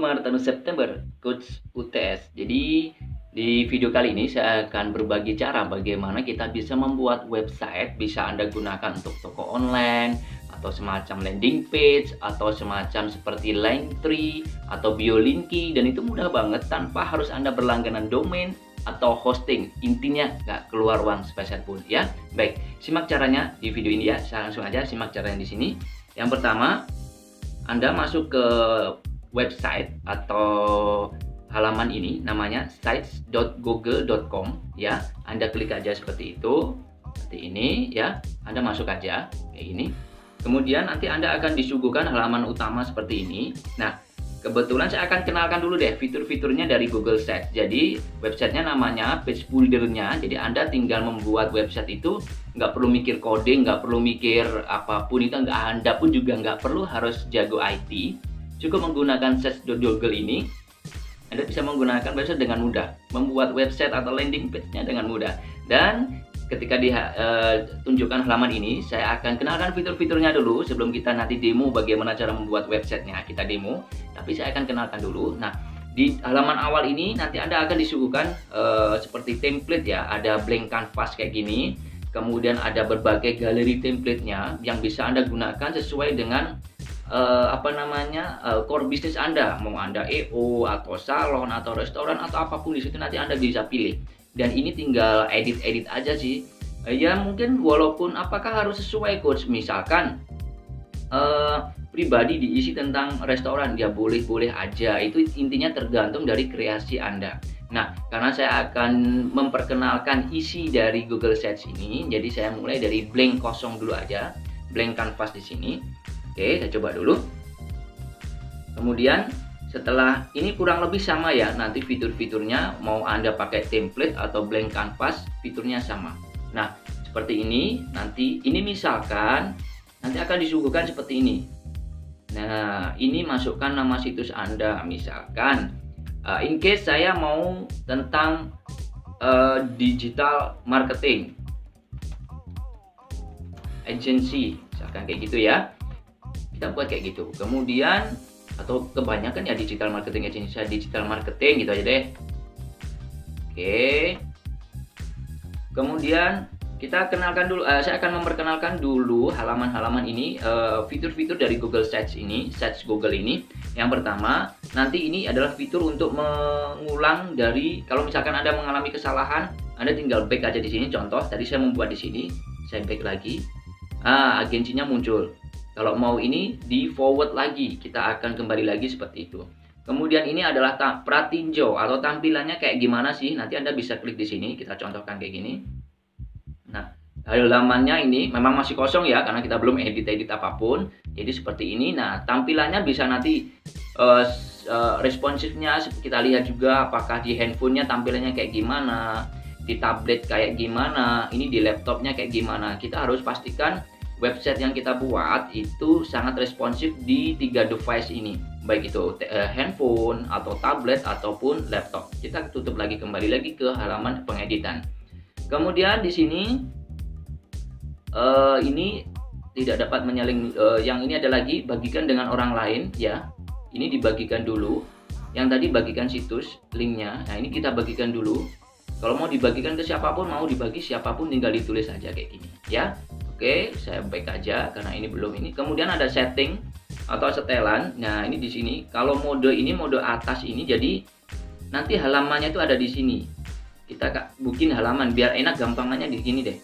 Martinus September, Coach UTS. Jadi di video kali ini saya akan berbagi cara bagaimana kita bisa membuat website, bisa Anda gunakan untuk toko online atau semacam landing page atau semacam seperti Linktree atau Biolinky, dan itu mudah banget tanpa harus Anda berlangganan domain atau hosting. Intinya nggak keluar uang sepeser pun ya. Baik, simak caranya di video ini ya. Saya langsung aja simak caranya di sini. Yang pertama, Anda masuk ke website atau halaman ini, namanya sites.google.com ya. Anda klik aja seperti itu, seperti ini ya. Anda masuk aja kayak gini. Kemudian nanti Anda akan disuguhkan halaman utama seperti ini. Nah, kebetulan saya akan kenalkan dulu deh fitur-fiturnya dari Google Sites. Jadi websitenya namanya page builder-nya. Jadi Anda tinggal membuat website itu nggak perlu mikir coding, nggak perlu mikir apapun itu. Anda pun juga nggak perlu harus jago IT. Cukup menggunakan sites.google ini, Anda bisa menggunakan website dengan mudah, membuat website atau landing page-nya dengan mudah. Dan ketika ditunjukkan halaman ini, saya akan kenalkan fitur-fiturnya dulu sebelum kita nanti demo bagaimana cara membuat websitenya. Kita demo, tapi saya akan kenalkan dulu. Nah, di halaman awal ini nanti Anda akan disuguhkan seperti template ya. Ada blank canvas kayak gini. Kemudian ada berbagai galeri template-nya yang bisa Anda gunakan sesuai dengan core bisnis Anda. Mau Anda EO atau salon atau restoran atau apapun, di situ nanti Anda bisa pilih. Dan ini tinggal edit aja sih. Ya mungkin walaupun apakah harus sesuai coach, misalkan pribadi diisi tentang restoran, ya boleh-boleh aja. Itu intinya tergantung dari kreasi Anda. Nah, karena saya akan memperkenalkan isi dari Google Sites ini, jadi saya mulai dari blank kosong dulu aja, blank canvas di sini. Oke, saya coba dulu. Kemudian setelah ini kurang lebih sama ya, nanti fitur-fiturnya mau Anda pakai template atau blank canvas, fiturnya sama. Nah, seperti ini. Nanti ini misalkan nanti akan disuguhkan seperti ini. Nah, ini masukkan nama situs Anda, misalkan in case saya mau tentang digital marketing agency, misalkan kayak gitu ya. Kita buat kayak gitu. Kemudian atau kebanyakan ya digital marketing agency, digital marketing gitu aja deh. Oke. Kemudian kita kenalkan dulu, saya akan memperkenalkan dulu halaman-halaman ini, fitur-fitur dari Google Sites ini, Sites Google ini. Yang pertama, nanti ini adalah fitur untuk mengulang dari, kalau misalkan Anda mengalami kesalahan, Anda tinggal back aja di sini. Contoh, tadi saya membuat di sini, saya back lagi. Agensinya muncul. Kalau mau ini di forward lagi, kita akan kembali lagi seperti itu. Kemudian ini adalah pratinjo atau tampilannya kayak gimana sih? Nanti Anda bisa klik di sini, kita contohkan kayak gini. Nah, halamannya ini memang masih kosong ya, karena kita belum edit apapun. Jadi seperti ini. Nah, tampilannya bisa nanti responsifnya kita lihat juga, apakah di handphonenya tampilannya kayak gimana, di tablet kayak gimana, ini di laptopnya kayak gimana. Kita harus pastikan website yang kita buat itu sangat responsif di 3 device ini, baik itu handphone atau tablet ataupun laptop. Kita tutup lagi, kembali lagi ke halaman pengeditan. Kemudian di sini ini tidak dapat menyalin, yang ini ada lagi bagikan dengan orang lain ya. Ini dibagikan dulu. Yang tadi bagikan situs linknya. Nah, ini kita bagikan dulu. Kalau mau dibagikan ke siapapun, mau dibagi siapapun, tinggal ditulis aja kayak gini ya. Oke, saya back aja karena ini belum ini. Kemudian ada setting atau setelan. Nah, ini di sini. Kalau mode ini mode atas ini, jadi nanti halamannya itu ada di sini. Kita bikin halaman biar enak, gampangannya di sini deh.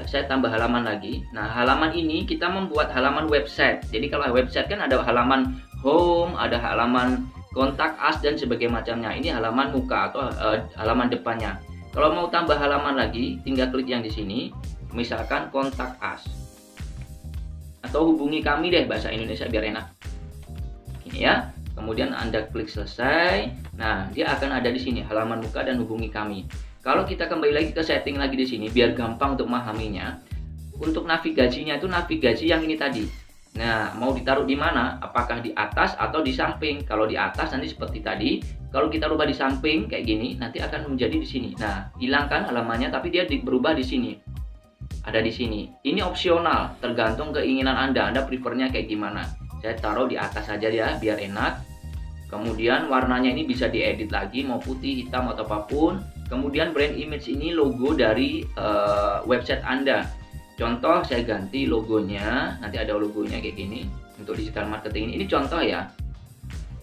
Saya tambah halaman lagi. Nah, halaman ini kita membuat halaman website. Jadi kalau website kan ada halaman home, ada halaman kontak us dan sebagainya macamnya. Ini halaman muka atau halaman depannya. Kalau mau tambah halaman lagi, tinggal klik yang di sini. Misalkan kontak us atau hubungi kami deh, bahasa Indonesia biar enak. Ini ya. Kemudian Anda klik selesai. Nah, dia akan ada di sini halaman muka dan hubungi kami. Kalau kita kembali lagi ke setting lagi di sini biar gampang untuk memahaminya. Untuk navigasinya itu navigasi yang ini tadi. Nah, mau ditaruh di mana? Apakah di atas atau di samping? Kalau di atas nanti seperti tadi. Kalau kita rubah di samping kayak gini, nanti akan menjadi di sini. Nah, hilangkan halamannya tapi dia berubah di sini. Ada di sini. Ini opsional, tergantung keinginan Anda. Anda prefernya kayak gimana? Saya taruh di atas saja ya, biar enak. Kemudian warnanya ini bisa diedit lagi, mau putih, hitam atau apapun. Kemudian brand image ini logo dari website Anda. Contoh saya ganti logonya, nanti ada logonya kayak gini untuk digital marketing ini contoh ya.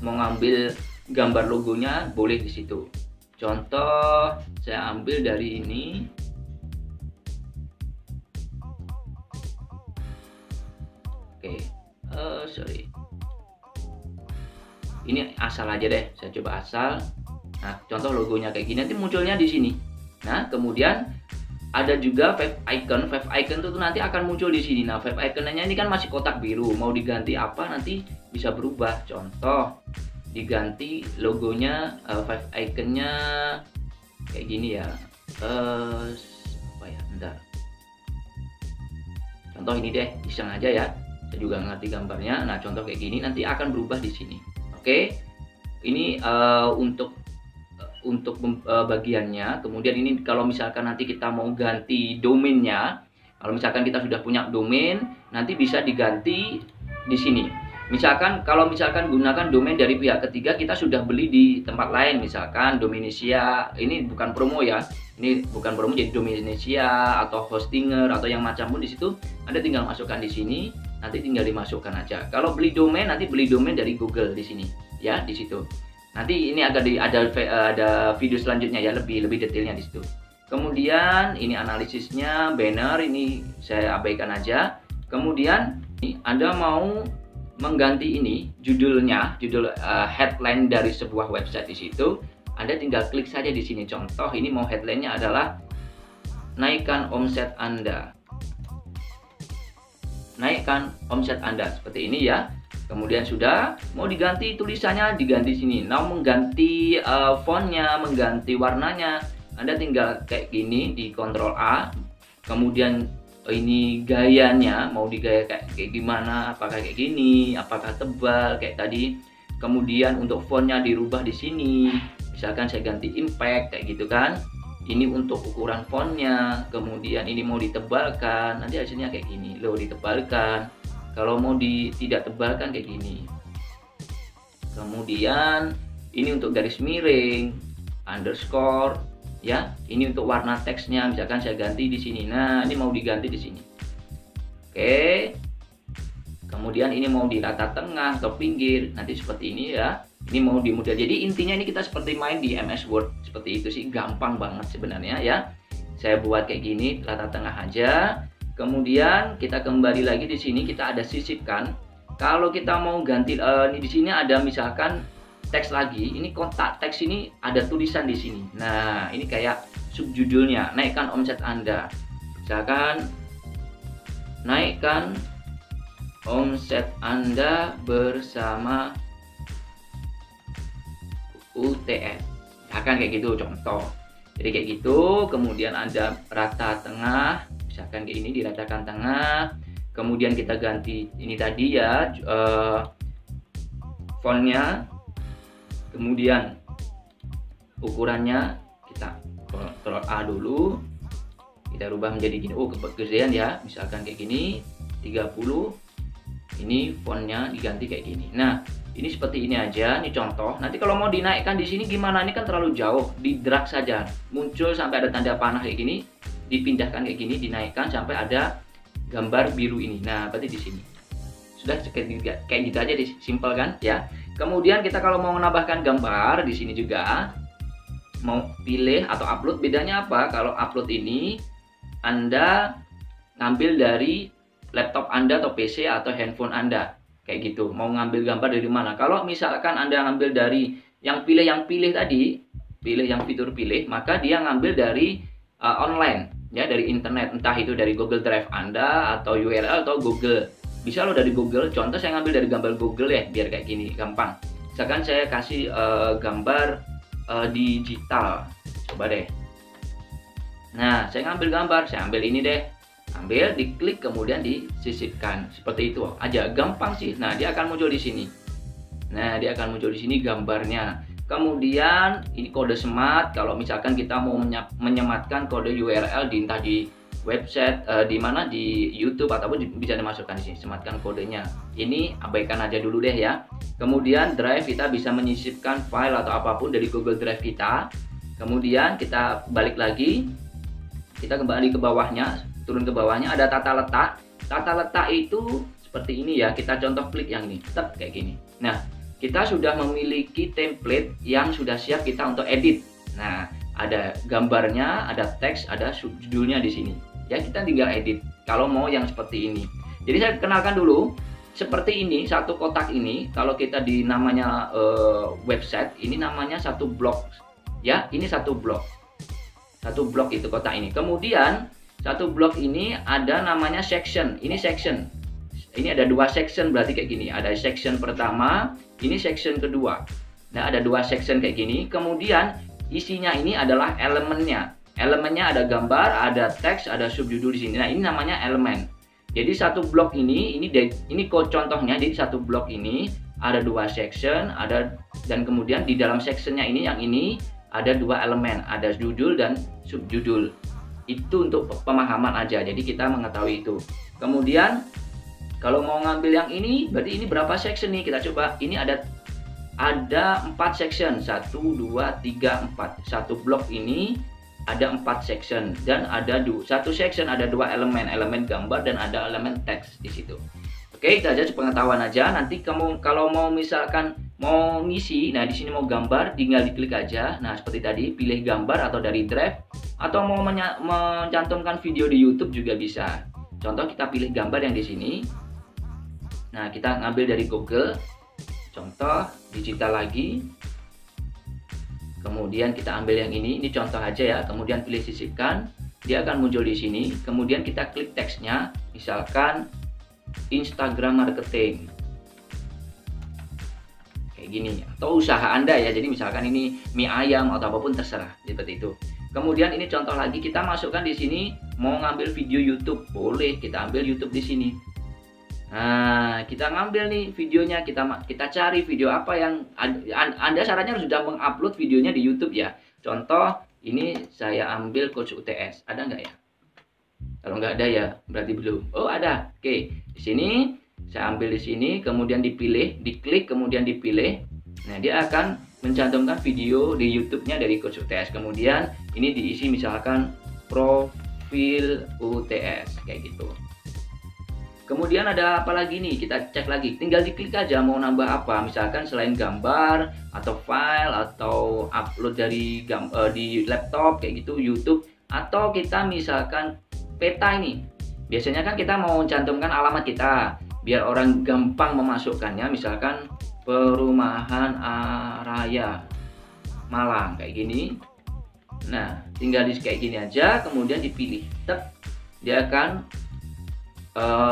Mau ngambil gambar logonya boleh di situ. Contoh saya ambil dari ini. Oke, sorry. Ini asal aja deh, saya coba asal. Nah, contoh logonya kayak gini nanti munculnya di sini. Nah, kemudian ada juga web icon. Web icon itu nanti akan muncul di sini. Nah, web iconnya ini kan masih kotak biru. Mau diganti apa nanti bisa berubah. Contoh diganti logonya, web iconnya kayak gini ya. Apa ya? Bentar. Contoh ini deh, iseng aja ya. Saya juga ngerti gambarnya. Nah, contoh kayak gini nanti akan berubah di sini. Oke. Ini untuk bagiannya. Kemudian ini kalau misalkan nanti kita mau ganti domainnya, kalau misalkan kita sudah punya domain, nanti bisa diganti di sini. Misalkan kalau misalkan gunakan domain dari pihak ketiga, kita sudah beli di tempat lain, misalkan Dominisia, ini bukan promo ya, ini bukan promo, jadi Dominisia atau Hostinger atau yang macam pun di situ Anda tinggal masukkan di sini, nanti tinggal dimasukkan aja. Kalau beli domain, nanti beli domain dari Google di sini ya, di situ. Nanti ini ada video selanjutnya ya, lebih detailnya di situ. Kemudian ini analisisnya, banner ini saya abaikan aja. Kemudian Anda mau mengganti ini judulnya, judul headline dari sebuah website di situ. Anda tinggal klik saja di sini. Contoh ini mau headline-nya adalah naikkan omset Anda. Naikkan omset Anda seperti ini ya. Kemudian sudah mau diganti tulisannya, diganti sini. Nah, mengganti fontnya, mengganti warnanya, Anda tinggal kayak gini di Ctrl A. Kemudian ini gayanya mau digaya kayak gimana? Apakah kayak gini? Apakah tebal kayak tadi? Kemudian untuk fontnya dirubah di sini. Misalkan saya ganti impact kayak gitu kan. Ini untuk ukuran fontnya. Kemudian ini mau ditebalkan, nanti hasilnya kayak gini. Loh, ditebalkan. Kalau mau tidak tebalkan kayak gini. Kemudian ini untuk garis miring, underscore, ya. Ini untuk warna teksnya, misalkan saya ganti di sini. Nah, ini mau diganti di sini. Oke. Kemudian ini mau di rata tengah atau pinggir, nanti seperti ini ya. Ini mau di model. Jadi intinya ini kita seperti main di MS Word, seperti itu sih, gampang banget sebenarnya ya. Saya buat kayak gini, rata tengah aja. Kemudian kita kembali lagi di sini, kita ada sisipkan. Kalau kita mau ganti di sini ada misalkan teks lagi. Ini kotak teks ini ada tulisan di sini. Nah, ini kayak subjudulnya, naikkan omset Anda. Misalkan naikkan omset Anda bersama UTS. Akan kayak gitu contoh. Jadi kayak gitu, kemudian ada rata tengah. Misalkan kayak ini diratakan tengah, kemudian kita ganti ini tadi ya fontnya, kemudian ukurannya kita Ctrl A dulu, kita rubah menjadi gini. Oh, kegedean ya, misalkan kayak gini 30, ini fontnya diganti kayak gini. Nah, ini seperti ini aja, ini contoh. Nanti kalau mau dinaikkan di sini gimana? Ini kan terlalu jauh, di drag saja, muncul sampai ada tanda panah kayak gini. Dipindahkan kayak gini, dinaikkan sampai ada gambar biru ini. Nah, berarti di sini sudah kayak gitu aja, simpel kan ya. Kemudian kita kalau mau menambahkan gambar di sini juga mau pilih atau upload. Bedanya apa? Kalau upload ini Anda ngambil dari laptop Anda atau PC atau handphone Anda kayak gitu. Mau ngambil gambar dari mana? Kalau misalkan Anda ngambil dari yang pilih tadi, pilih yang fitur pilih, maka dia ngambil dari online ya, dari internet, entah itu dari Google Drive Anda atau URL atau Google. Bisa loh dari Google. Contoh saya ngambil dari gambar Google ya, biar kayak gini gampang. Misalkan saya kasih gambar digital, coba deh. Nah, saya ngambil gambar, saya ambil ini deh, ambil, diklik, kemudian disisipkan seperti itu aja, gampang sih. Nah, dia akan muncul di sini. Nah, dia akan muncul di sini gambarnya. Kemudian ini kode smart. Kalau misalkan kita mau menyematkan kode URL entah di website di mana di YouTube ataupun bisa dimasukkan di sini, sematkan kodenya. Ini abaikan aja dulu deh ya. Kemudian drive, kita bisa menyisipkan file atau apapun dari Google Drive kita. Kemudian kita balik lagi, kita kembali ke bawahnya, turun ke bawahnya, ada tata letak. Tata letak itu seperti ini ya, kita contoh klik yang ini, tep kayak gini. Nah, kita sudah memiliki template yang sudah siap kita untuk edit. Nah, ada gambarnya, ada teks, ada subjudulnya di sini. Ya, kita tinggal edit kalau mau yang seperti ini. Jadi saya kenalkan dulu, seperti ini, satu kotak ini, kalau kita di namanya website, ini namanya satu blok. Ya, ini satu blok. Satu blok itu kotak ini. Kemudian, satu blok ini ada namanya section. Ini section. Ini ada dua section, berarti kayak gini. Ada section pertama, ini section kedua. Nah, ada dua section kayak gini. Kemudian, isinya ini adalah elemennya. Elemennya ada gambar, ada teks, ada subjudul di sini. Nah, ini namanya elemen. Jadi satu blok ini contohnya. Jadi satu blok ini ada dua section, dan kemudian di dalam sectionnya ini yang ini ada dua elemen, ada judul dan subjudul. Itu untuk pemahaman aja. Jadi kita mengetahui itu. Kemudian kalau mau ngambil yang ini, berarti ini berapa section nih? Kita coba. Ini ada 4 section, 1, 2, 3, 4. Satu blok ini ada 4 section, dan satu section ada 2 elemen, elemen gambar dan ada elemen teks di situ. Oke, itu aja pengetahuan aja. Nanti kamu kalau mau misalkan mau ngisi, nah di sini mau gambar, tinggal diklik aja. Nah, seperti tadi, pilih gambar atau dari drive, atau mau mencantumkan video di YouTube juga bisa. Contoh, kita pilih gambar yang di sini. Nah, kita ngambil dari Google. Contoh digital lagi. Kemudian kita ambil yang ini contoh aja ya. Kemudian pilih sisipkan, dia akan muncul di sini. Kemudian kita klik teksnya, misalkan Instagram marketing, kayak gini, atau usaha Anda ya. Jadi misalkan ini mie ayam atau apapun terserah, seperti itu. Kemudian ini contoh lagi, kita masukkan di sini mau ngambil video YouTube, boleh kita ambil YouTube di sini. Nah, kita ngambil nih videonya, kita cari video apa yang Anda syaratnya harus sudah mengupload videonya di YouTube ya. Contoh, ini saya ambil Coach UTS, ada nggak ya? Kalau nggak ada ya berarti belum. Oh, ada. Oke, di sini saya ambil di sini, kemudian dipilih, diklik, kemudian dipilih. Nah, dia akan mencantumkan video di YouTube-nya dari Coach UTS. Kemudian ini diisi misalkan profil UTS kayak gitu. Kemudian ada apa lagi nih, kita cek lagi, tinggal diklik aja mau nambah apa, misalkan selain gambar atau file atau upload dari di laptop kayak gitu, YouTube, atau kita misalkan peta ini. Biasanya kan kita mau cantumkan alamat kita biar orang gampang memasukkannya, misalkan Perumahan Raya Malang kayak gini. Nah, tinggal kayak gini aja, kemudian dipilih, dia akan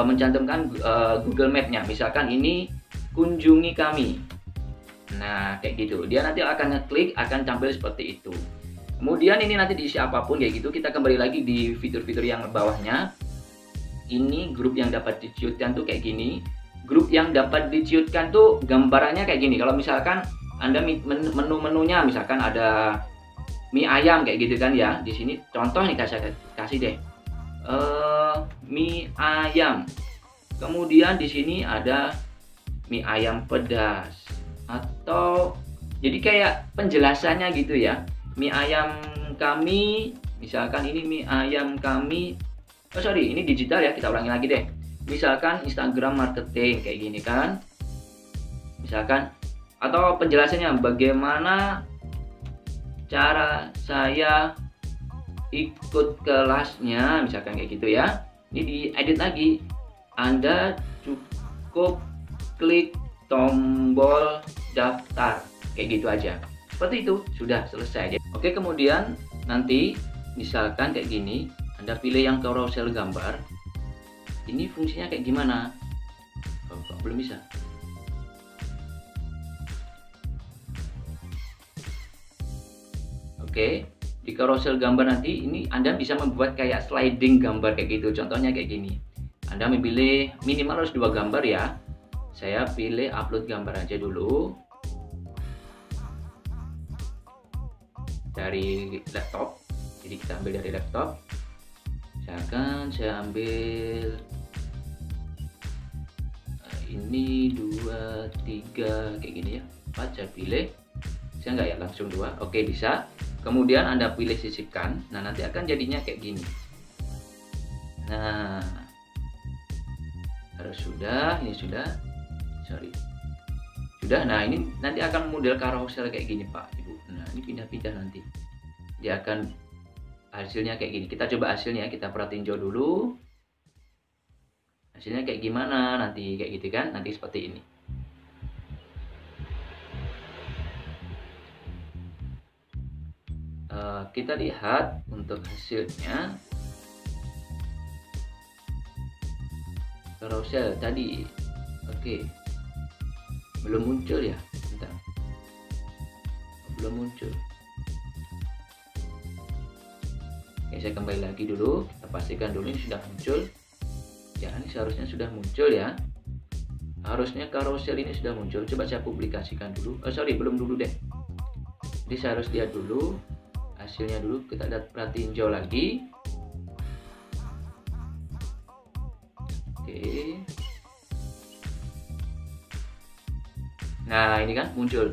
mencantumkan Google Map-nya, misalkan ini kunjungi kami. Nah, kayak gitu, dia nanti akan ngeklik, akan tampil seperti itu. Kemudian ini nanti diisi apapun kayak gitu. Kita kembali lagi di fitur-fitur yang bawahnya. Ini grup yang dapat diciutkan tuh kayak gini. Grup yang dapat diciutkan tuh gambarannya kayak gini. Kalau misalkan Anda menu-menunya misalkan ada mie ayam kayak gitu kan ya. Di sini contoh nih kasih deh. Mie ayam. Kemudian di sini ada mie ayam pedas, atau jadi kayak penjelasannya gitu ya. Mie ayam kami, misalkan ini mie ayam kami. Oh sorry, ini digital ya, kita ulangi lagi deh. Misalkan Instagram marketing kayak gini kan. Misalkan, atau penjelasannya bagaimana cara saya ikut kelasnya, misalkan kayak gitu ya. Ini diedit lagi. Anda cukup klik tombol daftar kayak gitu aja. Seperti itu, sudah selesai. Oke, kemudian nanti misalkan kayak gini, Anda pilih yang carousel gambar. Ini fungsinya kayak gimana? Oh, kok belum bisa? Oke, di carousel gambar nanti ini Anda bisa membuat kayak sliding gambar kayak gitu. Contohnya kayak gini. Anda memilih minimal harus 2 gambar ya. Saya pilih upload gambar aja dulu. Dari laptop. Jadi kita ambil dari laptop. Misalkan saya ambil ini 2, 3 kayak gini ya, 4 saya pilih, saya nggak ya langsung 2, oke bisa. Kemudian Anda pilih sisipkan, nah nanti akan jadinya kayak gini. Nah harus sudah, ini sudah, sorry sudah. Nah ini nanti akan model carousel kayak gini Pak Ibu. Nah ini pindah-pindah nanti dia akan hasilnya kayak gini. Kita coba hasilnya, kita perhatiin dulu hasilnya kayak gimana nanti, kayak gitu kan, nanti seperti ini. Kita lihat untuk hasilnya. Carousel tadi, oke, belum muncul ya, bentar, belum muncul. Oke, saya kembali lagi dulu, kita pastikan dulu ini sudah muncul. Ya, ini seharusnya sudah muncul ya. Harusnya carousel ini sudah muncul. Coba saya publikasikan dulu. Oh sorry, belum dulu deh. Jadi saya harus lihat dulu hasilnya dulu. Kita lihat, perhatiin jauh lagi. Oke. Nah ini kan muncul.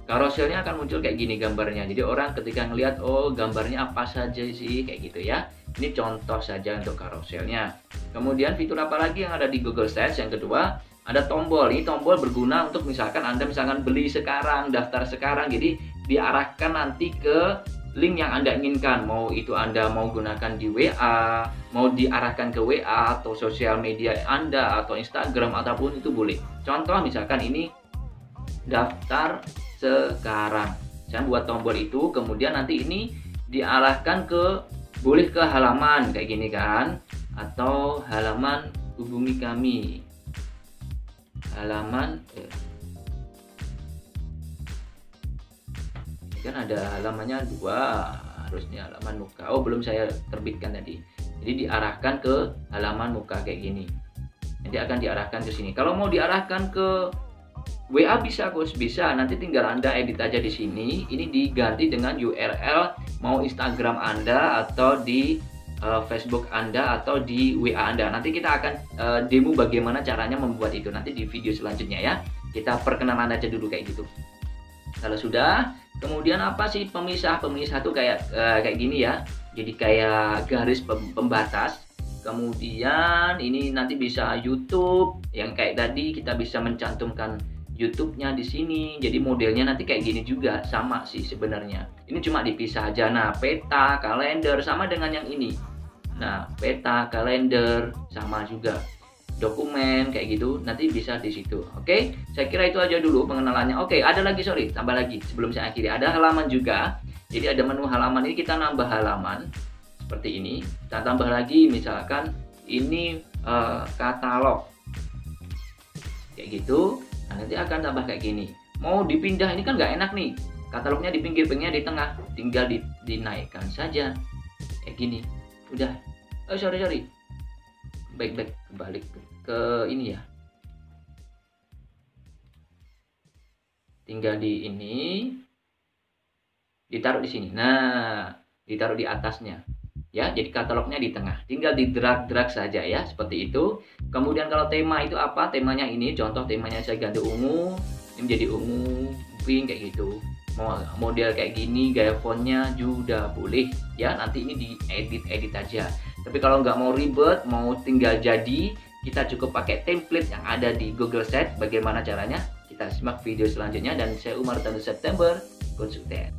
Carouselnya akan muncul kayak gini gambarnya. Jadi orang ketika ngelihat, oh gambarnya apa saja sih, kayak gitu ya. Ini contoh saja untuk carouselnya. Kemudian fitur apa lagi yang ada di Google Search? Yang kedua, ada tombol. Ini tombol berguna untuk misalkan Anda beli sekarang, daftar sekarang. Jadi diarahkan nanti ke link yang Anda inginkan. Mau itu Anda mau gunakan di WA, mau diarahkan ke WA atau sosial media Anda atau Instagram ataupun itu boleh. Contoh misalkan ini daftar sekarang. Saya buat tombol itu, kemudian nanti ini diarahkan ke, boleh ke halaman kayak gini kan, atau halaman hubungi kami, halaman ini kan ada halamannya 2, harusnya halaman muka. Oh belum saya terbitkan tadi. Jadi diarahkan ke halaman muka kayak gini. Nanti akan diarahkan ke sini. Kalau mau diarahkan ke WA bisa, coach, bisa. Nanti tinggal Anda edit aja di sini. Ini diganti dengan URL mau Instagram Anda atau di Facebook Anda atau di WA Anda. Nanti kita akan demo bagaimana caranya membuat itu nanti di video selanjutnya ya. Kita perkenalan aja dulu kayak gitu. Kalau sudah, kemudian apa sih pemisah? Pemisah tuh kayak gini ya. Jadi kayak garis pembatas. Kemudian ini nanti bisa YouTube yang kayak tadi, kita bisa mencantumkan YouTube-nya di sini. Jadi modelnya nanti kayak gini juga, sama sih sebenarnya. Ini cuma dipisah aja. Nah, peta, kalender sama dengan yang ini. Nah, peta, kalender sama juga. Dokumen kayak gitu nanti bisa di situ. Oke, saya kira itu aja dulu pengenalannya. Oke, ada lagi, sorry, tambah lagi sebelum saya akhiri. Ada halaman juga. Jadi ada menu halaman, ini kita nambah halaman seperti ini. Kita tambah lagi misalkan ini katalog. Kayak gitu. Nah, nanti akan tambah kayak gini. Mau dipindah ini kan nggak enak nih. Katalognya di pinggir-pinggirnya di tengah. Tinggal dinaikkan saja. Kayak gini. Udah. Oh sorry. Baik kembali ke ini ya. Tinggal di ini. Ditaruh di sini. Nah, ditaruh di atasnya. Ya, jadi katalognya di tengah. Tinggal di drag saja ya, seperti itu. Kemudian kalau tema itu apa? Temanya ini, contoh temanya saya ganti ungu, ini menjadi ungu, pink kayak gitu. Model kayak gini, gaya fontnya juga boleh ya. Nanti ini diedit aja. Tapi kalau nggak mau ribet, mau tinggal jadi, kita cukup pakai template yang ada di Google Sheets. Bagaimana caranya? Kita simak video selanjutnya. Dan saya Umar Tanu September, konsultan.